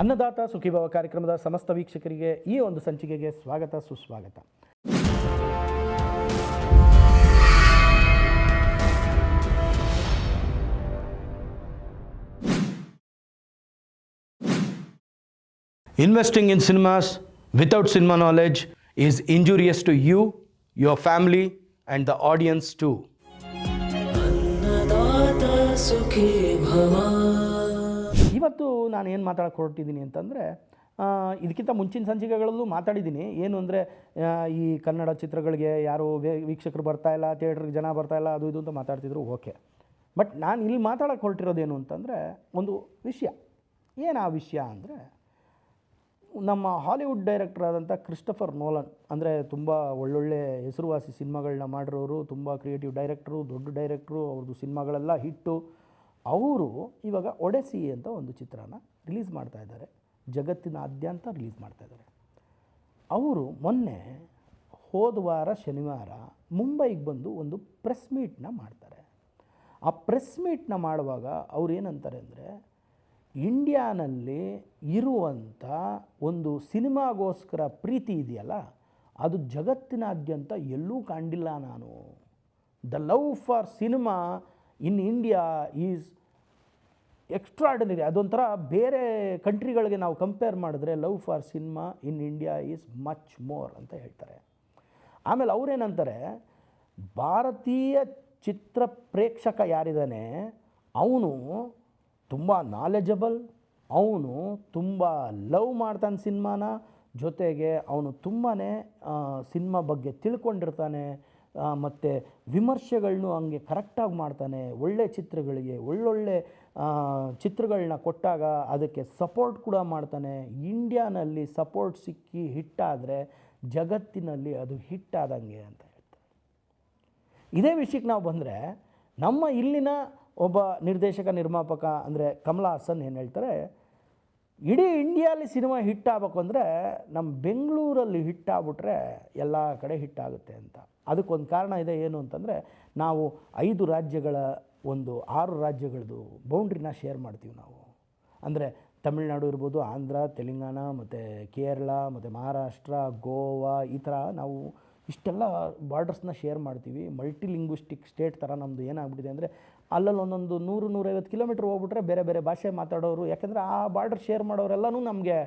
ಅನ್ನದಾತ ಸುಖೀಭವ ಕಾರ್ಯಕ್ರಮದ ಸಮಸ್ತ ವೀಕ್ಷಕರಿಗೆ ಈ ಒಂದು ಸಂಚಿಕೆಗೆ ಸ್ವಾಗತ ಸುಸ್ವಾಗತ. Investing in cinemas without cinema knowledge is injurious to you, your family and the audience too. ಇವತ್ತು ನಾನು ಏನು ಮಾತಾಡಕ್ಕೆ ಹೊರಟಿದ್ದೀನಿ ಅಂತಂದರೆ, ಇದಕ್ಕಿಂತ ಮುಂಚಿನ ಸಂಚಿಕೆಗಳಲ್ಲೂ ಮಾತಾಡಿದ್ದೀನಿ. ಏನು ಅಂದರೆ, ಈ ಕನ್ನಡ ಚಿತ್ರಗಳಿಗೆ ಯಾರು ವೀಕ್ಷಕರು ಬರ್ತಾಯಿಲ್ಲ, ಥಿಯೇಟ್ರಿಗೆ ಜನ ಬರ್ತಾಯಿಲ್ಲ, ಅದು ಇದು ಅಂತ ಮಾತಾಡ್ತಿದ್ರು. ಓಕೆ, ಬಟ್ ನಾನು ಇಲ್ಲಿ ಮಾತಾಡಕ್ಕೆ ಹೊರಟಿರೋದೇನು ಅಂತಂದರೆ ಒಂದು ವಿಷಯ. ಏನು ಆ ವಿಷಯ ಅಂದರೆ, ನಮ್ಮ ಹಾಲಿವುಡ್ ಡೈರೆಕ್ಟರ್ ಆದಂಥ ಕ್ರಿಸ್ಟೋಫರ್ ನೋಲನ್, ಅಂದರೆ ತುಂಬ ಒಳ್ಳೊಳ್ಳೆ ಹೆಸರುವಾಸಿ ಸಿನಿಮಾಗಳನ್ನ ಮಾಡಿರೋರು, ತುಂಬ ಕ್ರಿಯೇಟಿವ್ ಡೈರೆಕ್ಟ್ರು, ದೊಡ್ಡ ಡೈರೆಕ್ಟ್ರು, ಅವ್ರದ್ದು ಸಿನಿಮಾಗಳೆಲ್ಲ ಹಿಟ್ಟು. ಅವರು ಇವಾಗ ಒಡೆಸಿ ಅಂತ ಒಂದು ಚಿತ್ರನ ರಿಲೀಸ್ ಮಾಡ್ತಾಯಿದ್ದಾರೆ, ಜಗತ್ತಿನಾದ್ಯಂತ ರಿಲೀಸ್ ಮಾಡ್ತಾಯಿದ್ದಾರೆ. ಅವರು ಮೊನ್ನೆ ಹೋದ ವಾರ ಶನಿವಾರ ಮುಂಬೈಗೆ ಬಂದು ಒಂದು ಪ್ರೆಸ್ ಮೀಟ್ನ ಮಾಡ್ತಾರೆ. ಆ ಪ್ರೆಸ್ ಮೀಟ್ನ ಮಾಡುವಾಗ ಅವ್ರು ಏನಂತಾರೆ ಅಂದರೆ, ಇಂಡಿಯಾನಲ್ಲಿ ಇರುವಂಥ ಒಂದು ಸಿನಿಮಾಗೋಸ್ಕರ ಪ್ರೀತಿ ಇದೆಯಲ್ಲ, ಅದು ಜಗತ್ತಿನಾದ್ಯಂತ ಎಲ್ಲೂ ಕಂಡಿಲ್ಲ ನಾನು. The love for cinema in India is extraordinary. ಅದೊಂಥರ ಬೇರೆ ಕಂಟ್ರಿಗಳಿಗೆ ನಾವು ಕಂಪೇರ್ ಮಾಡಿದ್ರೆ love for cinema in India is much more ಅಂತ ಹೇಳ್ತಾರೆ. ಆಮೇಲೆ ಅವರೇನಂತಾರೆ, ಭಾರತೀಯ ಚಿತ್ರ ಪ್ರೇಕ್ಷಕ ಯಾರಿದ್ದಾನೆ ಅವನು ತುಂಬ ನಾಲೆಜಬಲ್, ಅವನು ತುಂಬ ಲವ್ ಮಾಡ್ತಾನೆ ಸಿನಿಮಾನ, ಜೊತೆಗೆ ಅವನು ತುಂಬಾ ಸಿನಿಮಾ ಬಗ್ಗೆ ತಿಳ್ಕೊಂಡಿರ್ತಾನೆ, ಮತ್ತು ವಿಮರ್ಶೆಗಳನ್ನೂ ಹಂಗೆ ಕರೆಕ್ಟಾಗಿ ಮಾಡ್ತಾನೆ. ಒಳ್ಳೆ ಚಿತ್ರಗಳಿಗೆ ಒಳ್ಳೊಳ್ಳೆ ಚಿತ್ರಗಳನ್ನ ಕೊಟ್ಟಾಗ ಅದಕ್ಕೆ ಸಪೋರ್ಟ್ ಕೂಡ ಮಾಡ್ತಾನೆ. ಇಂಡಿಯಾನಲ್ಲಿ ಸಪೋರ್ಟ್ ಸಿಕ್ಕಿ ಹಿಟ್ಟಾದರೆ ಜಗತ್ತಿನಲ್ಲಿ ಅದು ಹಿಟ್ಟಾದಂಗೆ ಅಂತ ಹೇಳ್ತಾರೆ. ಇದೇ ವಿಷಯಕ್ಕೆ ನಾವು ಬಂದರೆ, ನಮ್ಮ ಇಲ್ಲಿನ ಒಬ್ಬ ನಿರ್ದೇಶಕ ನಿರ್ಮಾಪಕ ಅಂದರೆ ಕಮಲ ಹಾಸನ್ ಏನು ಹೇಳ್ತಾರೆ, ಇಡೀ ಇಂಡಿಯಾಲಿ ಸಿನಿಮಾ ಹಿಟ್ಟಾಗಬೇಕು ಅಂದರೆ ನಮ್ಮ ಬೆಂಗಳೂರಲ್ಲಿ ಹಿಟ್ಟಾಗ್ಬಿಟ್ರೆ ಎಲ್ಲ ಕಡೆ ಹಿಟ್ಟಾಗುತ್ತೆ ಅಂತ. ಅದಕ್ಕೊಂದು ಕಾರಣ ಇದೆ. ಏನು ಅಂತಂದರೆ, ನಾವು 5 ರಾಜ್ಯಗಳ 6 ರಾಜ್ಯಗಳದ್ದು ಬೌಂಡ್ರಿನ ಶೇರ್ ಮಾಡ್ತೀವಿ ನಾವು. ಅಂದರೆ ತಮಿಳ್ನಾಡು ಇರ್ಬೋದು, ಆಂಧ್ರ, ತೆಲಂಗಾಣ, ಮತ್ತು ಕೇರಳ, ಮತ್ತು ಮಹಾರಾಷ್ಟ್ರ, ಗೋವಾ, ಈ ಥರ ನಾವು ಇಷ್ಟೆಲ್ಲ ಬಾರ್ಡರ್ಸ್ನ ಶೇರ್ ಮಾಡ್ತೀವಿ. ಮಲ್ಟಿ ಲಿಂಗ್ವಿಸ್ಟಿಕ್ ಸ್ಟೇಟ್ ಥರ ನಮ್ಮದು ಏನಾಗ್ಬಿಟ್ಟಿದೆ ಅಂದರೆ, ಅಲ್ಲಲ್ಲಿ ಒಂದೊಂದು 100-150 ಕಿಲೋಮೀಟ್ರ್ ಹೋಗ್ಬಿಟ್ರೆ ಬೇರೆ ಬೇರೆ ಭಾಷೆ ಮಾತಾಡೋರು. ಯಾಕೆಂದರೆ ಆ ಬಾರ್ಡರ್ ಶೇರ್ ಮಾಡೋರೆಲ್ಲನೂ ನಮಗೆ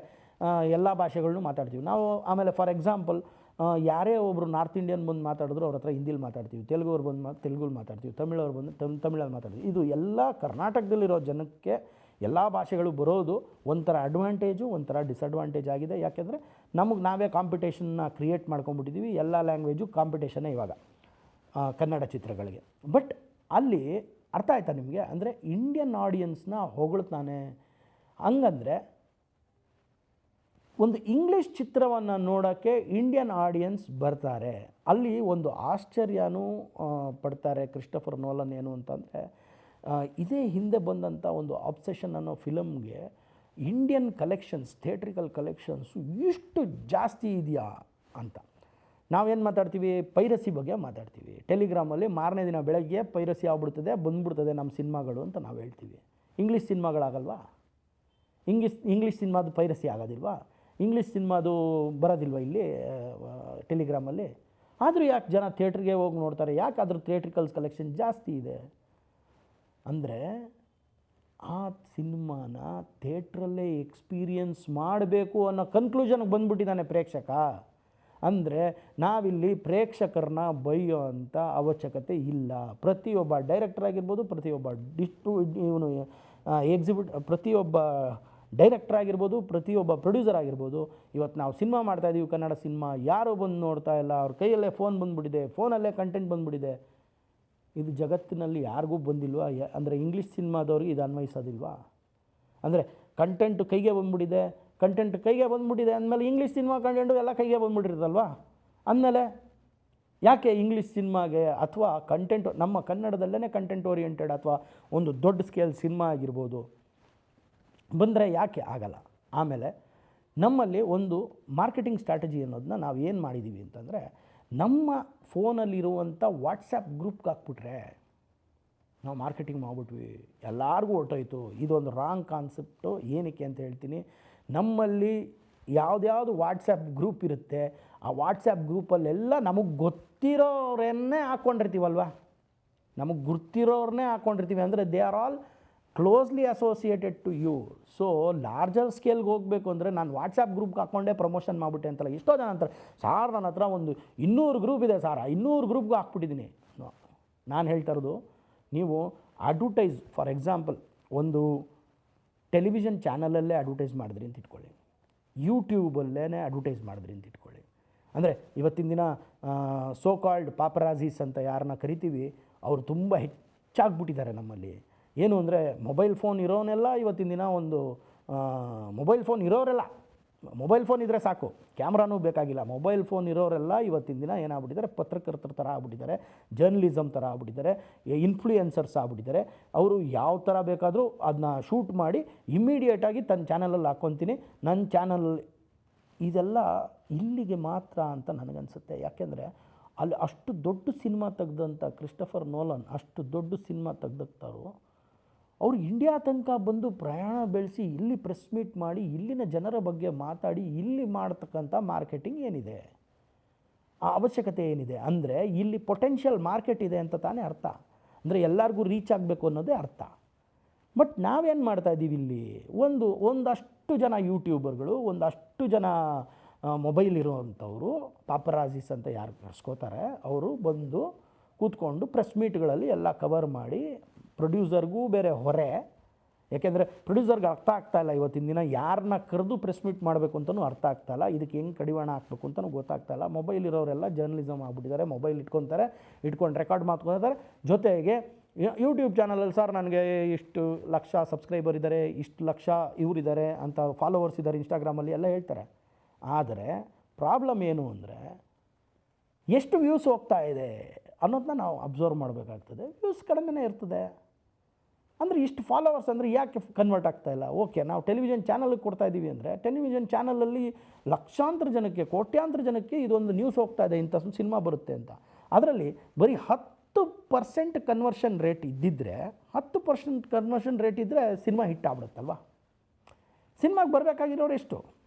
ಎಲ್ಲ ಭಾಷೆಗಳನ್ನೂ ಮಾತಾಡ್ತೀವಿ ನಾವು. ಆಮೇಲೆ ಫಾರ್ ಎಕ್ಸಾಂಪಲ್, ಯಾರೇ ಒಬ್ಬರು ನಾರ್ತ್ ಇಂಡಿಯನ್ ಬಂದು ಮಾತಾಡಿದ್ರು ಅವ್ರ ಹತ್ರ ಹಿಂದಿಲಿ ಮಾತಾಡ್ತೀವಿ, ತೆಲುಗುವ್ರು ಬಂದು ತೆಲುಗಲ್ಲಿ ಮಾತಾಡ್ತೀವಿ, ತಮಿಳವ್ರು ಬಂದು ತಮಿಳಲ್ಲಿ ಮಾತಾಡ್ತೀವಿ. ಇದು ಎಲ್ಲ ಕರ್ನಾಟಕದಲ್ಲಿರೋ ಜನಕ್ಕೆ ಎಲ್ಲ ಭಾಷೆಗಳು ಬರೋದು ಒಂಥರ ಅಡ್ವಾಂಟೇಜು, ಒಂಥರ ಡಿಸಡ್ವಾಂಟೇಜ್ ಆಗಿದೆ. ಯಾಕೆಂದರೆ ನಮಗೆ ನಾವೇ ಕಾಂಪಿಟೇಷನ್ನ ಕ್ರಿಯೇಟ್ ಮಾಡ್ಕೊಂಡ್ಬಿಟ್ಟಿದ್ದೀವಿ. ಎಲ್ಲ ಲ್ಯಾಂಗ್ವೇಜು ಕಾಂಪಿಟೇಷನ್ನೇ ಇವಾಗ ಕನ್ನಡ ಚಿತ್ರಗಳಿಗೆ. ಬಟ್ ಅಲ್ಲಿ ಅರ್ಥ ಆಯ್ತಾ ನಿಮಗೆ? ಅಂದರೆ ಇಂಡಿಯನ್ ಆಡಿಯನ್ಸ್ನ ಹೊಗಳ್ತಾನೆ. ಹಂಗಂದರೆ ಒಂದು ಇಂಗ್ಲೀಷ್ ಚಿತ್ರವನ್ನು ನೋಡೋಕ್ಕೆ ಇಂಡಿಯನ್ ಆಡಿಯನ್ಸ್ ಬರ್ತಾರೆ. ಅಲ್ಲಿ ಒಂದು ಆಶ್ಚರ್ಯನೂ ಪಡ್ತಾರೆ ಕ್ರಿಸ್ಟೋಫರ್ ನೋಲನ್. ಏನು ಅಂತಂದರೆ, ಇದೇ ಹಿಂದೆ ಬಂದಂಥ ಒಂದು ಅಬ್ಸೆಷನ್ ಅನ್ನೋ ಫಿಲಮ್ಗೆ ಇಂಡಿಯನ್ ಕಲೆಕ್ಷನ್ಸ್, ಥಿಯೇಟ್ರಿಕಲ್ ಕಲೆಕ್ಷನ್ಸು ಇಷ್ಟು ಜಾಸ್ತಿ ಇದೆಯಾ ಅಂತ. ನಾವೇನು ಮಾತಾಡ್ತೀವಿ, ಪೈರಸಿ ಬಗ್ಗೆ ಮಾತಾಡ್ತೀವಿ. ಟೆಲಿಗ್ರಾಮಲ್ಲಿ ಮಾರನೇ ದಿನ ಬೆಳಗ್ಗೆ ಪೈರಸಿ ಆಗ್ಬಿಡ್ತದೆ, ಬಂದ್ಬಿಡ್ತದೆ ನಮ್ಮ ಸಿನಿಮಾಗಳು ಅಂತ ನಾವು ಹೇಳ್ತೀವಿ. ಇಂಗ್ಲೀಷ್ ಸಿನಿಮಾಗಳಾಗಲ್ವಾ? ಇಂಗ್ಲೀಷ್ ಸಿನಿಮಾದು ಪೈರಸಿ ಆಗೋದಿಲ್ವಾ? ಇಂಗ್ಲೀಷ್ ಸಿನಿಮಾದು ಬರೋದಿಲ್ವ ಇಲ್ಲಿ ಟೆಲಿಗ್ರಾಮಲ್ಲಿ? ಆದರೂ ಯಾಕೆ ಜನ ಥಿಯೇಟ್ರಿಗೆ ಹೋಗಿ ನೋಡ್ತಾರೆ? ಯಾಕೆ ಅದ್ರ ಥಿಯೇಟ್ರಿಕಲ್ಸ್ ಕಲೆಕ್ಷನ್ ಜಾಸ್ತಿ ಇದೆ ಅಂದರೆ, ಆ ಸಿನಿಮಾನ ಥಿಯೇಟ್ರಲ್ಲೇ ಎಕ್ಸ್ಪೀರಿಯನ್ಸ್ ಮಾಡಬೇಕು ಅನ್ನೋ ಕನ್ಕ್ಲೂಷನ್ಗೆ ಬಂದುಬಿಟ್ಟಿದ್ದಾನೆ ಪ್ರೇಕ್ಷಕ. ಅಂದರೆ ನಾವಿಲ್ಲಿ ಪ್ರೇಕ್ಷಕರನ್ನ ಬೈಯೋ ಅಂಥ ಅವಶ್ಯಕತೆ ಇಲ್ಲ. ಪ್ರತಿಯೊಬ್ಬ ಡೈರೆಕ್ಟರ್ ಆಗಿರ್ಬೋದು, ಪ್ರತಿಯೊಬ್ಬ ಪ್ರತಿಯೊಬ್ಬ ಡೈರೆಕ್ಟರ್ ಆಗಿರ್ಬೋದು, ಪ್ರತಿಯೊಬ್ಬ ಪ್ರೊಡ್ಯೂಸರ್ ಆಗಿರ್ಬೋದು, ಇವತ್ತು ನಾವು ಸಿನಿಮಾ ಮಾಡ್ತಾಯಿದ್ದೀವಿ, ಕನ್ನಡ ಸಿನಿಮಾ, ಯಾರೋ ಬಂದು ನೋಡ್ತಾ ಇಲ್ಲ, ಅವ್ರ ಕೈಯಲ್ಲೇ ಫೋನ್ ಬಂದುಬಿಟ್ಟಿದೆ, ಫೋನಲ್ಲೇ ಕಂಟೆಂಟ್ ಬಂದುಬಿಟ್ಟಿದೆ. ಇದು ಜಗತ್ತಿನಲ್ಲಿ ಯಾರಿಗೂ ಬಂದಿಲ್ವಾ? ಅಂದರೆ ಇಂಗ್ಲೀಷ್ ಸಿನಿಮಾದವ್ರಿಗೆ ಇದು ಅನ್ವಯಿಸೋದಿಲ್ವಾ? ಅಂದರೆ ಕಂಟೆಂಟು ಕೈಗೆ ಬಂದುಬಿಟ್ಟಿದೆ ಅಂದಮೇಲೆ ಇಂಗ್ಲೀಷ್ ಸಿನಿಮಾ ಕಂಟೆಂಟು ಎಲ್ಲ ಕೈಗೆ ಬಂದುಬಿಟ್ಟಿರ್ತಲ್ವಾ? ಅಂದಮೇಲೆ ಯಾಕೆ ಇಂಗ್ಲೀಷ್ ಸಿನಿಮಾಗೆ ಅಥವಾ ಕಂಟೆಂಟ್ ನಮ್ಮ ಕನ್ನಡದಲ್ಲೇ ಕಂಟೆಂಟ್ ಓರಿಯೆಂಟೆಡ್ ಅಥವಾ ಒಂದು ದೊಡ್ಡ ಸ್ಕೇಲ್ ಸಿನಿಮಾ ಆಗಿರ್ಬೋದು ಬಂದರೆ ಯಾಕೆ ಆಗಲ್ಲ? ಆಮೇಲೆ ನಮ್ಮಲ್ಲಿ ಒಂದು ಮಾರ್ಕೆಟಿಂಗ್ ಸ್ಟ್ರಾಟಜಿ ಅನ್ನೋದನ್ನ ನಾವು ಏನು ಮಾಡಿದ್ದೀವಿ ಅಂತಂದರೆ, ನಮ್ಮ ಫೋನಲ್ಲಿರುವಂಥ ವಾಟ್ಸಪ್ ಗ್ರೂಪ್ಗೆ ಹಾಕ್ಬಿಟ್ರೆ ನಾವು ಮಾರ್ಕೆಟಿಂಗ್ ಮಾಡಿಬಿಟ್ವಿ, ಎಲ್ಲರಿಗೂ ಹೊರ್ಟೋಯ್ತು. ಇದೊಂದು ರಾಂಗ್ ಕಾನ್ಸೆಪ್ಟು. ಏನಕ್ಕೆ ಅಂತ ಹೇಳ್ತೀನಿ. ನಮ್ಮಲ್ಲಿ ಯಾವುದ್ಯಾವುದು ವಾಟ್ಸಪ್ ಗ್ರೂಪ್ ಇರುತ್ತೆ, ಆ ವಾಟ್ಸಪ್ ಗ್ರೂಪಲ್ಲೆಲ್ಲ ನಮಗೆ ಗೊತ್ತಿರೋರನ್ನೇ ಹಾಕ್ಕೊಂಡಿರ್ತೀವಲ್ವ, ನಮಗೆ ಗುರ್ತಿರೋರನ್ನೇ ಹಾಕ್ಕೊಂಡಿರ್ತೀವಿ. ಅಂದರೆ they are all closely associated to you. So larger ಸ್ಕೇಲ್ಗೆ ಹೋಗಬೇಕು ಅಂದರೆ ನಾನು ವಾಟ್ಸಪ್ ಗ್ರೂಪ್ಗೆ ಹಾಕ್ಕೊಂಡೇ ಪ್ರಮೋಷನ್ ಮಾಡಿಬಿಟ್ಟೆ ಅಂತಲ್ಲ. ಎಷ್ಟೋ ಜನ ಅಂತಾರೆ, ಸಾರ್ ನನ್ನ ಹತ್ರ ಒಂದು 200 ಗ್ರೂಪ್ ಇದೆ ಸಾರ್, 200 ಗ್ರೂಪ್ಗೆ ಹಾಕ್ಬಿಟ್ಟಿದ್ದೀನಿ. ನಾನು ಹೇಳ್ತಾ ಇರೋದು, ನೀವು ಅಡ್ವರ್ಟೈಸ್, ಫಾರ್ ಎಕ್ಸಾಂಪಲ್ ಒಂದು ಟೆಲಿವಿಷನ್ ಚಾನಲಲ್ಲೇ ಅಡ್ವರ್ಟೈಸ್ ಮಾಡಿದ್ರಿ ಅಂತ ಇಟ್ಕೊಳ್ಳಿ, ಯೂಟ್ಯೂಬಲ್ಲೇ ಅಡ್ವರ್ಟೈಸ್ ಮಾಡಿದ್ರಿ ಅಂತ ಇಟ್ಕೊಳ್ಳಿ. ಅಂದರೆ ಇವತ್ತಿನ ದಿನ ಸೋ ಕಾಲ್ಡ್ ಪಾಪರಾಜೀಸ್ ಅಂತ ಯಾರನ್ನ ಕರಿತೀವಿ, ಅವರು ತುಂಬ ಹೆಚ್ಚಾಗ್ಬಿಟ್ಟಿದ್ದಾರೆ ನಮ್ಮಲ್ಲಿ. ಏನು ಅಂದರೆ ಮೊಬೈಲ್ ಫೋನ್ ಇರೋನೆಲ್ಲ ಇವತ್ತಿನ ದಿನ ಒಂದು ಮೊಬೈಲ್ ಫೋನ್ ಇರೋರೆಲ್ಲ, ಮೊಬೈಲ್ ಫೋನ್ ಇದ್ದರೆ ಸಾಕು, ಕ್ಯಾಮ್ರಾನೂ ಬೇಕಾಗಿಲ್ಲ, ಮೊಬೈಲ್ ಫೋನ್ ಇರೋರೆಲ್ಲ ಇವತ್ತಿನ ದಿನ ಏನಾಗ್ಬಿಟ್ಟಿದ್ದಾರೆ, ಪತ್ರಕರ್ತರ ಥರ ಆಗ್ಬಿಟ್ಟಿದ್ದಾರೆ, ಜರ್ನಲಿಸಮ್ ಥರ ಆಗ್ಬಿಟ್ಟಿದ್ದಾರೆ, ಇನ್ಫ್ಲೂಯೆನ್ಸರ್ಸ್ ಆಗ್ಬಿಟ್ಟಿದ್ದಾರೆ. ಅವರು ಯಾವ ಥರ ಬೇಕಾದರೂ ಅದನ್ನ ಶೂಟ್ ಮಾಡಿ ಇಮ್ಮಿಡಿಯೇಟಾಗಿ ತನ್ನ ಚಾನಲಲ್ಲಿ ಹಾಕ್ಕೊತೀನಿ, ನನ್ನ ಚಾನಲ್. ಇದೆಲ್ಲ ಇಲ್ಲಿಗೆ ಮಾತ್ರ ಅಂತ ನನಗನ್ಸುತ್ತೆ. ಯಾಕೆಂದರೆ ಅಲ್ಲಿ ಅಷ್ಟು ದೊಡ್ಡ ಸಿನಿಮಾ ತೆಗೆದಂಥ ಕ್ರಿಸ್ಟಫರ್ ನೋಲನ್ ಅಷ್ಟು ದೊಡ್ಡ ಸಿನಿಮಾ ತೆಗೆದಕ್ತಾರೋ, ಅವರು ಇಂಡಿಯಾ ತನಕ ಬಂದು ಪ್ರಯಾಣ ಬೆಳೆಸಿ ಇಲ್ಲಿ ಪ್ರೆಸ್ ಮೀಟ್ ಮಾಡಿ ಇಲ್ಲಿನ ಜನರ ಬಗ್ಗೆ ಮಾತಾಡಿ ಇಲ್ಲಿ ಮಾಡ್ತಕ್ಕಂಥ ಮಾರ್ಕೆಟಿಂಗ್ ಏನಿದೆ, ಆ ಅವಶ್ಯಕತೆ ಏನಿದೆ, ಅಂದರೆ ಇಲ್ಲಿ ಪೊಟೆನ್ಷಿಯಲ್ ಮಾರ್ಕೆಟ್ ಇದೆ ಅಂತ ತಾನೇ ಅರ್ಥ. ಅಂದರೆ ಎಲ್ಲರಿಗೂ ರೀಚ್ ಆಗಬೇಕು ಅನ್ನೋದೇ ಅರ್ಥ. ಬಟ್ ನಾವೇನು ಮಾಡ್ತಾಯಿದ್ದೀವಿ ಇಲ್ಲಿ, ಒಂದಷ್ಟು ಜನ ಯೂಟ್ಯೂಬರ್ಗಳು, ಒಂದಷ್ಟು ಜನ ಮೊಬೈಲ್ ಇರೋವಂಥವರು, ಪಾಪರಾಜೀಸ್ ಅಂತ ಯಾರು ಕರ್ಸ್ಕೋತಾರೆ, ಅವರು ಬಂದು ಕೂತ್ಕೊಂಡು ಪ್ರೆಸ್ ಮೀಟ್ಗಳಲ್ಲಿ ಎಲ್ಲ ಕವರ್ ಮಾಡಿ, ಪ್ರೊಡ್ಯೂಸರ್ಗೂ ಬೇರೆ ಹೊರೆ. ಯಾಕೆಂದರೆ ಪ್ರೊಡ್ಯೂಸರ್ಗೆ ಅರ್ಥ ಆಗ್ತಾಯಿಲ್ಲ ಇವತ್ತಿನ ದಿನ, ಯಾರನ್ನ ಕರೆದು ಪ್ರೆಸ್ ಮೀಟ್ ಮಾಡಬೇಕು ಅಂತಲೂ ಅರ್ಥ ಆಗ್ತಾಯಿಲ್ಲ, ಇದಕ್ಕೆ ಹೆಂಗೆ ಕಡಿವಾಣ ಹಾಕಬೇಕು ಅಂತಲೂ ಗೊತ್ತಾಗ್ತಾಯಿಲ್ಲ. ಮೊಬೈಲ್ ಇರೋರೆಲ್ಲ ಜರ್ನಲಿಸಮ್ ಆಗ್ಬಿಟ್ಟಿದ್ದಾರೆ, ಮೊಬೈಲ್ ಇಟ್ಕೊಂಡು ರೆಕಾರ್ಡ್ ಮಾಡ್ಕೊತಾರೆ. ಜೊತೆಗೆ ಯೂಟ್ಯೂಬ್ ಚಾನಲಲ್ಲಿ ಸರ್ ನನಗೆ ಇಷ್ಟು ಲಕ್ಷ ಸಬ್ಸ್ಕ್ರೈಬರ್ ಇದ್ದಾರೆ, ಇಷ್ಟು ಲಕ್ಷ ಇವರಿದ್ದಾರೆ ಅಂತ, ಫಾಲೋವರ್ಸ್ ಇದ್ದಾರೆ ಇನ್ಸ್ಟಾಗ್ರಾಮಲ್ಲಿ ಎಲ್ಲ ಹೇಳ್ತಾರೆ. ಆದರೆ ಪ್ರಾಬ್ಲಮ್ ಏನು ಅಂದರೆ, ಎಷ್ಟು ವ್ಯೂಸ್ ಹೋಗ್ತಾ ಇದೆ ಅನ್ನೋದನ್ನ ನಾವು ಅಬ್ಸರ್ವ್ ಮಾಡಬೇಕಾಗ್ತದೆ. ವ್ಯೂಸ್ ಕಡಿಮೆನೇ ಇರ್ತದೆ. ಅಂದರೆ ಇಷ್ಟು ಫಾಲೋವರ್ಸ್ ಅಂದರೆ ಯಾಕೆ ಕನ್ವರ್ಟ್ ಆಗ್ತಾಯಿಲ್ಲ? ಓಕೆ, ನಾವು ಟೆಲಿವಿಷನ್ ಚಾನಲ್ಗೆ ಕೊಡ್ತಾಯಿದ್ದೀವಿ ಅಂದರೆ, ಟೆಲಿವಿಷನ್ ಚಾನಲಲ್ಲಿ ಲಕ್ಷಾಂತರ ಜನಕ್ಕೆ, ಕೋಟ್ಯಾಂತರ ಜನಕ್ಕೆ ಇದೊಂದು ನ್ಯೂಸ್ ಹೋಗ್ತಾ ಇದೆ, ಇಂಥ ಸಿನಿಮಾ ಬರುತ್ತೆ ಅಂತ. ಅದರಲ್ಲಿ ಬರೀ 10% ಕನ್ವರ್ಷನ್ ರೇಟ್ ಇದ್ದಿದ್ದರೆ, 10% ಕನ್ವರ್ಷನ್ ರೇಟ್ ಇದ್ದರೆ ಸಿನಿಮಾ ಹಿಟ್ ಆಗ್ಬಿಡುತ್ತಲ್ವ. ಸಿನಿಮಾಗೆ ಬರಬೇಕಾಗಿರೋರು ಎಷ್ಟು?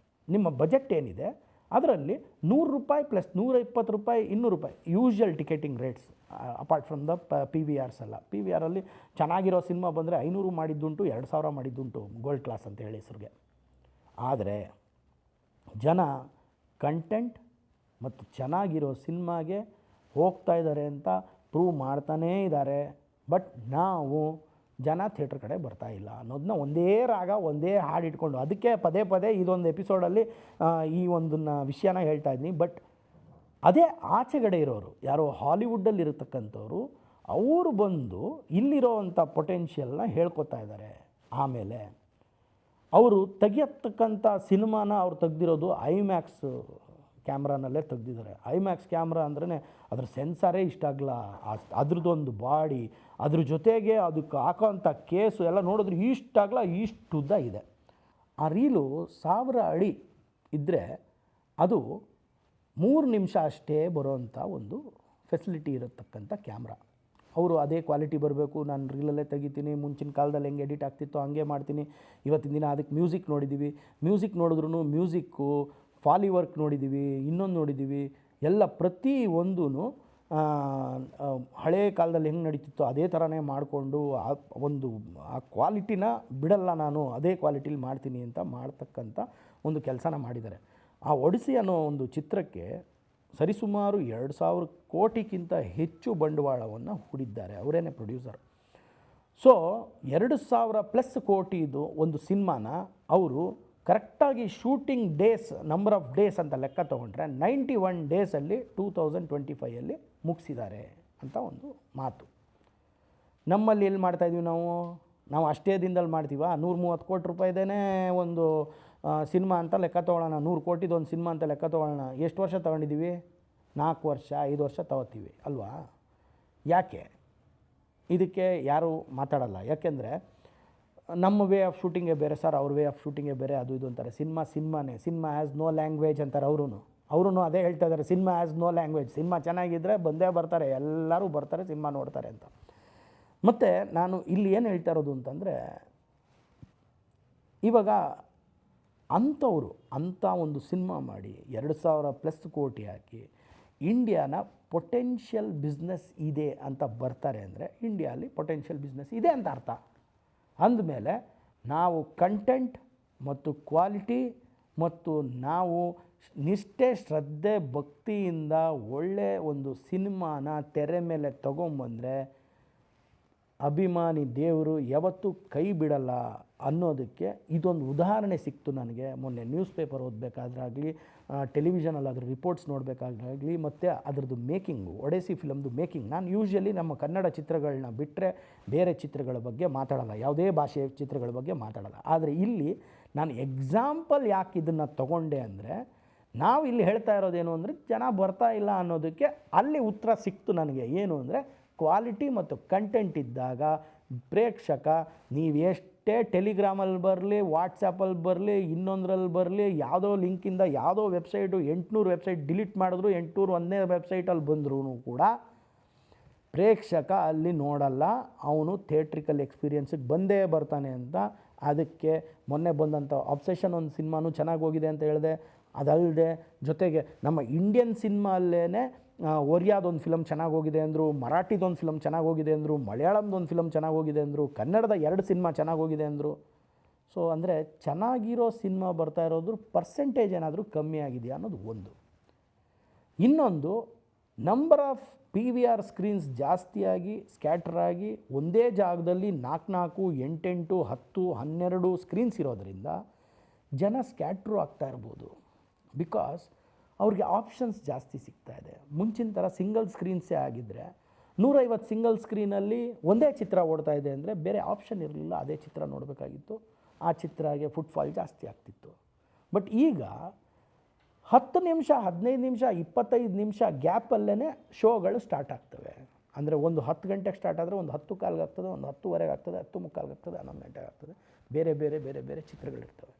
ನಿಮ್ಮ ಬಜೆಟ್ ಏನಿದೆ ಅದರಲ್ಲಿ ₹100 plus ₹120, ₹200 usual ticketing rates, apart from the PVRs ಎಲ್ಲ. PVRಲ್ಲಿ ಚೆನ್ನಾಗಿರೋ ಸಿನಿಮಾ ಬಂದರೆ 500 ಮಾಡಿದ್ದುಂಟು, 2000 ಮಾಡಿದ್ದುಂಟು, ಗೋಲ್ಡ್ ಕ್ಲಾಸ್ ಅಂತ ಹೇಳಿ ಹೆಸರಿಗೆ. ಆದರೆ ಜನ ಕಂಟೆಂಟ್ ಮತ್ತು ಚೆನ್ನಾಗಿರೋ ಸಿನಿಮಾಗೆ ಹೋಗ್ತಾ ಇದ್ದಾರೆ ಅಂತ ಪ್ರೂವ್ ಮಾಡ್ತಾನೇ ಇದ್ದಾರೆ. ಬಟ್ ನಾವು ಜನ ಥಿಯೇಟ್ರ್ ಕಡೆ ಬರ್ತಾ ಇಲ್ಲ ಅನ್ನೋದನ್ನ ಒಂದೇ ರಾಗ, ಒಂದೇ ಹಾಡು ಇಟ್ಕೊಂಡು, ಅದಕ್ಕೆ ಪದೇ ಪದೇ ಇದೊಂದು ಎಪಿಸೋಡಲ್ಲಿ ಈ ಒಂದನ್ನು ವಿಷಯನ ಹೇಳ್ತಾ ಇದ್ದೀನಿ. ಬಟ್ ಅದೇ ಆಚೆಗಡೆ ಇರೋರು, ಯಾರೋ ಹಾಲಿವುಡ್ಡಲ್ಲಿ ಇರತಕ್ಕಂಥವ್ರು, ಅವರು ಬಂದು ಇಲ್ಲಿರೋವಂಥ ಪೊಟೆನ್ಷಿಯಲ್ನ ಹೇಳ್ಕೊತಾ ಇದ್ದಾರೆ. ಆಮೇಲೆ ಅವರು ತೆಗಿಯತಕ್ಕಂಥ ಸಿನಿಮಾನ ಅವ್ರು ತೆಗ್ದಿರೋದು ಐಮ್ಯಾಕ್ಸ್ ಕ್ಯಾಮ್ರಾನಲ್ಲೇ ತೆಗ್ದಿದ್ದಾರೆ. ಐಮ್ಯಾಕ್ಸ್ ಕ್ಯಾಮ್ರಾ ಅಂದ್ರೇ ಅದ್ರ ಸೆನ್ಸಾರೇ ಇಷ್ಟ ಆಗಲ್ಲ, ಅದ್ರದ್ದೊಂದು ಬಾಡಿ, ಅದ್ರ ಜೊತೆಗೆ ಅದಕ್ಕೆ ಹಾಕೋವಂಥ ಕೇಸು ಎಲ್ಲ ನೋಡಿದ್ರೆ ಇಷ್ಟಾಗಲ್ಲ, ಇಷ್ಟು ಉದ್ದ ಇದೆ. ಆ ರೀಲು 1000 ಅಡಿ ಇದ್ದರೆ ಅದು 3 ನಿಮಿಷ ಅಷ್ಟೇ ಬರೋವಂಥ ಒಂದು ಫೆಸಿಲಿಟಿ ಇರತಕ್ಕಂಥ ಕ್ಯಾಮ್ರಾ. ಅವರು ಅದೇ ಕ್ವಾಲಿಟಿ ಬರಬೇಕು, ನಾನು ರೀಲಲ್ಲೇ ತೆಗಿತೀನಿ, ಮುಂಚಿನ ಕಾಲದಲ್ಲಿ ಹೆಂಗೆ ಎಡಿಟ್ ಆಗ್ತಿತ್ತು ಹಂಗೆ ಮಾಡ್ತೀನಿ. ಇವತ್ತಿನ ದಿನ ಅದಕ್ಕೆ ಮ್ಯೂಸಿಕ್ ನೋಡಿದ್ದೀವಿ, ಮ್ಯೂಸಿಕ್ ನೋಡಿದ್ರೂ ಮ್ಯೂಸಿಕ್ಕು, ಫಾಲಿ ವರ್ಕ್ ನೋಡಿದ್ದೀವಿ, ಇನ್ನೊಂದು ನೋಡಿದ್ದೀವಿ. ಎಲ್ಲ ಪ್ರತಿ ಒಂದೂ ಹಳೇ ಕಾಲದಲ್ಲಿ ಹೆಂಗೆ ನಡೀತಿತ್ತು ಅದೇ ಥರನೇ ಮಾಡಿಕೊಂಡು ಆ ಕ್ವಾಲಿಟಿನ ಬಿಡಲ್ಲ, ನಾನು ಅದೇ ಕ್ವಾಲಿಟಿಲಿ ಮಾಡ್ತೀನಿ ಅಂತ ಮಾಡ್ತಕ್ಕಂಥ ಒಂದು ಕೆಲಸನ ಮಾಡಿದ್ದಾರೆ. ಆ ಒಡಿಸಿ ಅನ್ನೋ ಒಂದು ಚಿತ್ರಕ್ಕೆ ಸರಿಸುಮಾರು 2000 ಕೋಟಿಗಿಂತ ಹೆಚ್ಚು ಬಂಡವಾಳವನ್ನು ಹೂಡಿದ್ದಾರೆ, ಅವರೇನೇ ಪ್ರೊಡ್ಯೂಸರ್. ಸೊ 2000+ ಕೋಟಿದು ಒಂದು ಸಿನಿಮಾನ ಅವರು ಕರೆಕ್ಟಾಗಿ shooting days, number of days ಅಂತ ಲೆಕ್ಕ ತೊಗೊಂಡ್ರೆ 91 ಡೇಸಲ್ಲಿ 2025 ಮುಗಿಸಿದ್ದಾರೆ ಅಂತ ಒಂದು ಮಾತು. ನಮ್ಮಲ್ಲಿ ಎಲ್ಲಿ ಮಾಡ್ತಾಯಿದ್ದೀವಿ ನಾವು ಅಷ್ಟೇ ದಿನದಲ್ಲಿ ಮಾಡ್ತೀವ? 130 ಕೋಟಿ ರೂಪಾಯಿದೇ ಒಂದು ಸಿನಿಮಾ ಅಂತ ಲೆಕ್ಕ ತೊಗೊಳ್ಳೋಣ, 100 ಕೋಟಿದು ಒಂದು ಸಿನಿಮಾ ಅಂತ ಲೆಕ್ಕ ತೊಗೊಳ್ಳೋಣ. ಎಷ್ಟು ವರ್ಷ ತೊಗೊಂಡಿದ್ದೀವಿ? 4 ವರ್ಷ 5 ವರ್ಷ ತೊಗೋತೀವಿ ಅಲ್ವಾ? ಯಾಕೆ ಇದಕ್ಕೆ ಯಾರೂ ಮಾತಾಡಲ್ಲ? ಯಾಕೆಂದರೆ ನಮ್ಮ ವೇ ಆಫ್ ಶೂಟಿಂಗೇ ಬೇರೆ ಸರ್, ಅವ್ರ ವೇ ಆಫ್ ಶೂಟಿಂಗೇ ಬೇರೆ, ಅದು ಇದು ಅಂತಾರೆ. ಸಿನಿಮಾನೇ, ಸಿನಿಮಾ ಹ್ಯಾಸ್ ನೋ ಲ್ಯಾಂಗ್ವೇಜ್ ಅಂತಾರೆ ಅವರು ಅದೇ ಹೇಳ್ತಾ ಇದ್ದಾರೆ, cinema has no language. Cinema ಚೆನ್ನಾಗಿದ್ದರೆ ಬಂದೇ ಬರ್ತಾರೆ, ಎಲ್ಲರೂ ಬರ್ತಾರೆ, ಸಿನಿಮಾ ನೋಡ್ತಾರೆ ಅಂತ. ಮತ್ತು ನಾನು ಇಲ್ಲಿ ಏನು ಹೇಳ್ತಾ ಇರೋದು ಅಂತಂದರೆ, ಇವಾಗ ಅಂಥವರು ಅಂಥ ಒಂದು ಸಿನಿಮಾ ಮಾಡಿ 2,000+ ಕೋಟಿ ಹಾಕಿ ಇಂಡಿಯಾನ ಪೊಟೆನ್ಷಿಯಲ್ ಬಿಸ್ನೆಸ್ ಇದೆ ಅಂತ ಬರ್ತಾರೆ ಅಂದರೆ ಇಂಡಿಯಾಲಿ ಪೊಟೆನ್ಷಿಯಲ್ ಬಿಸ್ನೆಸ್ ಇದೆ ಅಂತ ಅರ್ಥ. ಅಂದಮೇಲೆ ನಾವು ಕಂಟೆಂಟ್ ಮತ್ತು ಕ್ವಾಲಿಟಿ ಮತ್ತು ನಾವು ನಿಷ್ಠೆ ಶ್ರದ್ಧೆ ಭಕ್ತಿಯಿಂದ ಒಳ್ಳೆಯ ಒಂದು ಸಿನಿಮಾನ ತೆರೆ ಮೇಲೆ ತೊಗೊಂಬಂದರೆ ಅಭಿಮಾನಿ ದೇವರು ಯಾವತ್ತೂ ಕೈ ಬಿಡಲ್ಲ ಅನ್ನೋದಕ್ಕೆ ಇದೊಂದು ಉದಾಹರಣೆ ಸಿಕ್ತು ನನಗೆ. ಮೊನ್ನೆ ನ್ಯೂಸ್ ಪೇಪರ್ ಓದಬೇಕಾದ್ರಾಗಲಿ, ಟೆಲಿವಿಷನಲ್ಲಿ ಅದ್ರ ರಿಪೋರ್ಟ್ಸ್ ನೋಡಬೇಕಾಗಲಿ, ಮತ್ತು ಅದರದ್ದು ಮೇಕಿಂಗು, ಒಡೆಸಿ ಫಿಲಮ್ದು ಮೇಕಿಂಗ್. ನಾನು ಯೂಶ್ವಲಿ ನಮ್ಮ ಕನ್ನಡ ಚಿತ್ರಗಳನ್ನ ಬಿಟ್ಟರೆ ಬೇರೆ ಚಿತ್ರಗಳ ಬಗ್ಗೆ ಮಾತಾಡಲ್ಲ, ಯಾವುದೇ ಭಾಷೆಯ ಚಿತ್ರಗಳ ಬಗ್ಗೆ ಮಾತಾಡಲ್ಲ. ಆದರೆ ಇಲ್ಲಿ ನಾನು ಎಕ್ಸಾಂಪಲ್ ಯಾಕೆ ಇದನ್ನು ತಗೊಂಡೆ ಅಂದರೆ, ನಾವು ಇಲ್ಲಿ ಹೇಳ್ತಾ ಇರೋದೇನು ಅಂದರೆ ಜನ ಬರ್ತಾ ಇಲ್ಲ ಅನ್ನೋದಕ್ಕೆ ಅಲ್ಲಿ ಉತ್ತರ ಸಿಕ್ತು ನನಗೆ. ಏನು ಅಂದರೆ ಕ್ವಾಲಿಟಿ ಮತ್ತು ಕಂಟೆಂಟ್ ಇದ್ದಾಗ ಪ್ರೇಕ್ಷಕ ನೀವು ಎಷ್ಟೇ ಟೆಲಿಗ್ರಾಮಲ್ಲಿ ಬರಲಿ, ವಾಟ್ಸಪ್ಪಲ್ಲಿ ಬರಲಿ, ಇನ್ನೊಂದರಲ್ಲಿ ಬರಲಿ, ಯಾವುದೋ ಲಿಂಕಿಂದ ಯಾವುದೋ ವೆಬ್ಸೈಟು 800 ವೆಬ್ಸೈಟ್ ಡಿಲೀಟ್ ಮಾಡಿದ್ರು, 801ನೇ ವೆಬ್ಸೈಟಲ್ಲಿ ಬಂದ್ರೂ ಕೂಡ ಪ್ರೇಕ್ಷಕ ಅಲ್ಲಿ ನೋಡಲ್ಲ, ಅವನು ಥಿಯೇಟ್ರಿಕಲ್ ಎಕ್ಸ್ಪೀರಿಯೆನ್ಸಿಗೆ ಬಂದೇ ಬರ್ತಾನೆ ಅಂತ. ಅದಕ್ಕೆ ಮೊನ್ನೆ ಬಂದಂಥ ಅಬ್ಸೆಷನ್ ಒಂದು ಸಿನಿಮಾನೂ ಚೆನ್ನಾಗಿ ಹೋಗಿದೆ ಅಂತ ಹೇಳಿದೆ. ಅದಲ್ಲದೆ ಜೊತೆಗೆ ನಮ್ಮ ಇಂಡಿಯನ್ ಸಿನಿಮಾಲ್ಲೇ ಒರಿಯಾದೊಂದು ಫಿಲಮ್ ಚೆನ್ನಾಗಿ ಹೋಗಿದೆ ಅಂದರು, ಮರಾಠಿದೊಂದು ಫಿಲಮ್ ಚೆನ್ನಾಗಿ ಹೋಗಿದೆ ಅಂದರು, ಮಲಯಾಳಂದೊಂದು ಫಿಲಮ್ ಚೆನ್ನಾಗಿ ಹೋಗಿದೆ ಅಂದರು, ಕನ್ನಡದ 2 ಸಿನಿಮಾ ಚೆನ್ನಾಗಿ ಹೋಗಿದೆ ಅಂದರು. ಸೊ ಅಂದರೆ ಚೆನ್ನಾಗಿರೋ ಸಿನಿಮಾ ಬರ್ತಾ ಇರೋದ್ರ ಪರ್ಸೆಂಟೇಜ್ ಏನಾದರೂ ಕಮ್ಮಿ ಆಗಿದೆಯಾ ಅನ್ನೋದು ಒಂದು. ಇನ್ನೊಂದು, ನಂಬರ್ ಆಫ್ PVR ಸ್ಕ್ರೀನ್ಸ್ ಜಾಸ್ತಿಯಾಗಿ ಸ್ಕ್ಯಾಟ್ರಾಗಿ ಒಂದೇ ಜಾಗದಲ್ಲಿ 4, 8, 10, 12 ಸ್ಕ್ರೀನ್ಸ್ ಇರೋದರಿಂದ ಜನ ಸ್ಕ್ಯಾಟ್ರು ಆಗ್ತಾ ಇರ್ಬೋದು. ಬಿಕಾಸ್ ಅವ್ರಿಗೆ ಆಪ್ಷನ್ಸ್ ಜಾಸ್ತಿ ಸಿಗ್ತಾ ಇದೆ. ಮುಂಚಿನ ಥರ ಸಿಂಗಲ್ ಸ್ಕ್ರೀನ್ಸೇ ಆಗಿದ್ದರೆ 150 ಸಿಂಗಲ್ ಸ್ಕ್ರೀನಲ್ಲಿ ಒಂದೇ ಚಿತ್ರ ಓಡ್ತಾ ಇದೆ ಅಂದರೆ ಬೇರೆ ಆಪ್ಷನ್ ಇರಲಿಲ್ಲ, ಅದೇ ಚಿತ್ರ ನೋಡಬೇಕಾಗಿತ್ತು. ಆ ಚಿತ್ರಗೆ ಫುಟ್ಫಾಲ್ ಜಾಸ್ತಿ ಆಗ್ತಿತ್ತು. ಬಟ್ ಈಗ 10 ನಿಮಿಷ, 15 ನಿಮಿಷ, 25 ನಿಮಿಷ ಗ್ಯಾಪಲ್ಲೇ ಶೋಗಳು ಸ್ಟಾರ್ಟ್ ಆಗ್ತವೆ. ಅಂದರೆ ಒಂದು 10 ಗಂಟೆಗೆ ಸ್ಟಾರ್ಟ್ ಆದರೆ ಒಂದು 10:15 ಆಗ್ತದೆ, ಒಂದು 10:15 ಆಗ್ತದೆ, 10:45 ಆಗ್ತದೆ, 11 ಗಂಟೆಗೆ ಆಗ್ತದೆ. ಬೇರೆ ಬೇರೆ ಬೇರೆ ಬೇರೆ ಚಿತ್ರಗಳಿರ್ತವೆ.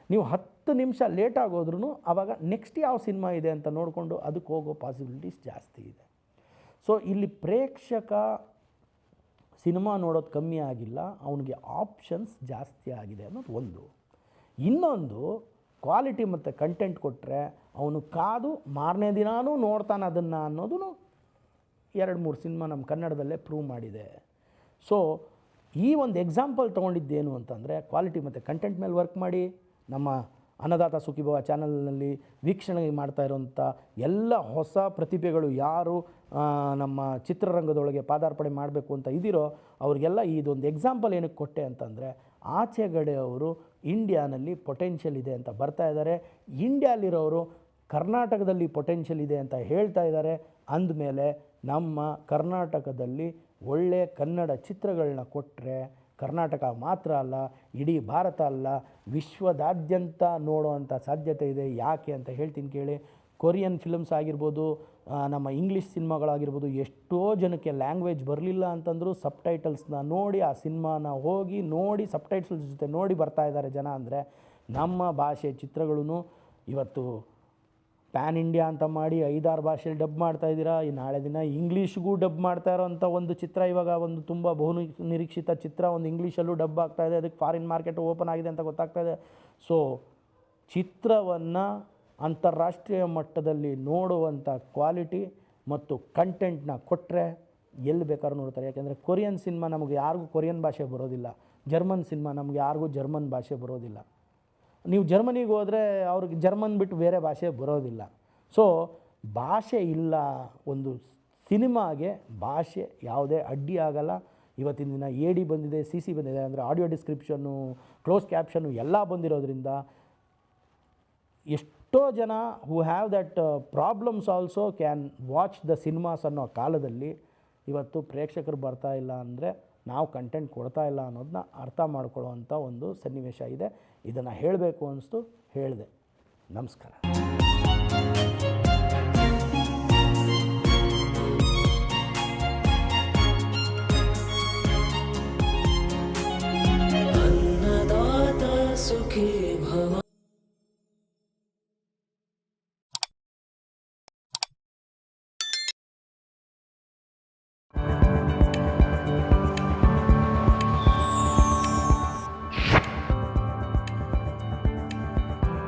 ನೀವು 10 ನಿಮಿಷ ಲೇಟಾಗಿ ಹೋದ್ರೂ ಆವಾಗ ನೆಕ್ಸ್ಟ್ ಯಾವ ಸಿನಿಮಾ ಇದೆ ಅಂತ ನೋಡಿಕೊಂಡು ಅದಕ್ಕೆ ಹೋಗೋ ಪಾಸಿಬಿಲಿಟೀಸ್ ಜಾಸ್ತಿ ಇದೆ. ಸೊ ಇಲ್ಲಿ ಪ್ರೇಕ್ಷಕ ಸಿನಿಮಾ ನೋಡೋದು ಕಮ್ಮಿ ಆಗಿಲ್ಲ, ಅವನಿಗೆ ಆಪ್ಷನ್ಸ್ ಜಾಸ್ತಿ ಆಗಿದೆ ಅನ್ನೋದು ಒಂದು. ಇನ್ನೊಂದು, ಕ್ವಾಲಿಟಿ ಮತ್ತು ಕಂಟೆಂಟ್ ಕೊಟ್ಟರೆ ಅವನು ಕಾದು ಮಾರನೇ ದಿನಾನೂ ನೋಡ್ತಾನೆ ಅದನ್ನು ಅನ್ನೋದು 2-3 ಸಿನಿಮಾ ನಮ್ಮ ಕನ್ನಡದಲ್ಲೇ ಪ್ರೂವ್ ಮಾಡಿದೆ. ಸೊ ಈ ಒಂದು ಎಕ್ಸಾಂಪಲ್ ತೊಗೊಂಡಿದ್ದೇನು ಅಂತಂದರೆ, ಕ್ವಾಲಿಟಿ ಮತ್ತು ಕಂಟೆಂಟ್ ಮೇಲೆ ವರ್ಕ್ ಮಾಡಿ ನಮ್ಮ ಅನ್ನದಾತ ಸುಖೀಭವ ಚಾನಲ್ನಲ್ಲಿ ವೀಕ್ಷಣೆ ಮಾಡ್ತಾ ಇರೋಂಥ ಎಲ್ಲ ಹೊಸ ಪ್ರತಿಭೆಗಳು ಯಾರು ನಮ್ಮ ಚಿತ್ರರಂಗದೊಳಗೆ ಪಾದಾರ್ಪಣೆ ಮಾಡಬೇಕು ಅಂತ ಇದ್ದೀರೋ ಅವ್ರಿಗೆಲ್ಲ ಇದೊಂದು ಎಕ್ಸಾಂಪಲ್ ಏನಕ್ಕೆ ಕೊಟ್ಟೆ ಅಂತಂದರೆ, ಆಚೆಗಡೆ ಅವರು ಇಂಡಿಯಾನಲ್ಲಿ ಪೊಟೆನ್ಷಿಯಲ್ ಇದೆ ಅಂತ ಬರ್ತಾ ಇದ್ದಾರೆ, ಇಂಡಿಯಾಲಿರೋರು ಕರ್ನಾಟಕದಲ್ಲಿ ಪೊಟೆನ್ಷಿಯಲ್ ಇದೆ ಅಂತ ಹೇಳ್ತಾ ಇದ್ದಾರೆ. ಅಂದಮೇಲೆ ನಮ್ಮ ಕರ್ನಾಟಕದಲ್ಲಿ ಒಳ್ಳೆಯ ಕನ್ನಡ ಚಿತ್ರಗಳನ್ನ ಕೊಟ್ಟರೆ ಕರ್ನಾಟಕ ಮಾತ್ರ ಅಲ್ಲ, ಇಡೀ ಭಾರತ ಅಲ್ಲ, ವಿಶ್ವದಾದ್ಯಂತ ನೋಡೋವಂಥ ಸಾಧ್ಯತೆ ಇದೆ. ಯಾಕೆ ಅಂತ ಹೇಳ್ತೀನಿ ಕೇಳಿ. ಕೊರಿಯನ್ ಫಿಲ್ಮ್ಸ್ ಆಗಿರ್ಬೋದು, ನಮ್ಮ ಇಂಗ್ಲೀಷ್ ಸಿನಿಮಾಗಳಾಗಿರ್ಬೋದು, ಎಷ್ಟೋ ಜನಕ್ಕೆ ಲ್ಯಾಂಗ್ವೇಜ್ ಬರಲಿಲ್ಲ ಅಂತಂದರೂ ಸಬ್ಟೈಟಲ್ಸ್ನ ನೋಡಿ ಆ ಸಿನಿಮಾನ ಹೋಗಿ ನೋಡಿ ಸಬ್ಟೈಟಲ್ಸ್ ಜೊತೆ ನೋಡಿ ಬರ್ತಾ ಇದ್ದಾರೆ ಜನ. ಅಂದರೆ ನಮ್ಮ ಭಾಷೆ ಚಿತ್ರಗಳೂ ಇವತ್ತು ಪ್ಯಾನ್ ಇಂಡಿಯಾ ಅಂತ ಮಾಡಿ 5-6 ಭಾಷೆಯಲ್ಲಿ ಡಬ್ ಮಾಡ್ತಾಯಿದ್ದೀರಾ. ಈ ನಾಳೆ ದಿನ ಇಂಗ್ಲೀಷ್ಗೂ ಡಬ್ ಮಾಡ್ತಾ ಇರೋವಂಥ ಒಂದು ಚಿತ್ರ, ಇವಾಗ ಒಂದು ತುಂಬ ಬಹು ನಿರೀಕ್ಷಿತ ಚಿತ್ರ ಒಂದು ಇಂಗ್ಲೀಷಲ್ಲೂ ಡಬ್ ಆಗ್ತಾಯಿದೆ. ಅದಕ್ಕೆ ಫಾರಿನ್ ಮಾರ್ಕೆಟ್ ಓಪನ್ ಆಗಿದೆ ಅಂತ ಗೊತ್ತಾಗ್ತಾಯಿದೆ. ಸೊ ಚಿತ್ರವನ್ನು ಅಂತಾರಾಷ್ಟ್ರೀಯ ಮಟ್ಟದಲ್ಲಿ ನೋಡುವಂಥ ಕ್ವಾಲಿಟಿ ಮತ್ತು ಕಂಟೆಂಟ್ನ ಕೊಟ್ಟರೆ ಎಲ್ಲಿ ಬೇಕಾದ್ರೂ ನೋಡ್ತಾರೆ. ಯಾಕೆಂದರೆ ಕೊರಿಯನ್ ಸಿನಿಮಾ ನಮಗೆ ಯಾರಿಗೂ ಕೊರಿಯನ್ ಭಾಷೆ ಬರೋದಿಲ್ಲ, ಜರ್ಮನ್ ಸಿನಿಮಾ ನಮಗೆ ಯಾರಿಗೂ ಜರ್ಮನ್ ಭಾಷೆ ಬರೋದಿಲ್ಲ. ನೀವು ಜರ್ಮನಿಗೆ ಹೋದರೆ ಅವ್ರಿಗೆ ಜರ್ಮನ್ ಬಿಟ್ಟು ಬೇರೆ ಭಾಷೆ ಬರೋದಿಲ್ಲ. ಸೊ ಭಾಷೆ ಇಲ್ಲ, ಒಂದು ಸಿನಿಮಾಗೆ ಭಾಷೆ ಯಾವುದೇ ಅಡ್ಡಿ ಆಗಲ್ಲ. ಇವತ್ತಿನ ದಿನ AD ಬಂದಿದೆ, CC ಬಂದಿದೆ, ಅಂದರೆ ಆಡಿಯೋ ಡಿಸ್ಕ್ರಿಪ್ಷನ್ನು, ಕ್ಲೋಸ್ ಕ್ಯಾಪ್ಷನ್ನು ಎಲ್ಲ ಬಂದಿರೋದ್ರಿಂದ ಎಷ್ಟೋ ಜನ who have that problems also can watch the cinemas ಅನ್ನೋ ಕಾಲದಲ್ಲಿ ಇವತ್ತು ಪ್ರೇಕ್ಷಕರು ಬರ್ತಾ ಇಲ್ಲ ಅಂದರೆ ನಾವು ಕಂಟೆಂಟ್ ಕೊಡ್ತಾ ಇಲ್ಲ ಅನ್ನೋದನ್ನ ಅರ್ಥ ಮಾಡ್ಕೊಳ್ಳೋವಂಥ ಒಂದು ಸನ್ನಿವೇಶ ಇದೆ. ಇದನ್ನು ಹೇಳಬೇಕು ಅನ್ನಿಸ್ತು, ಹೇಳಿದೆ. ನಮಸ್ಕಾರ.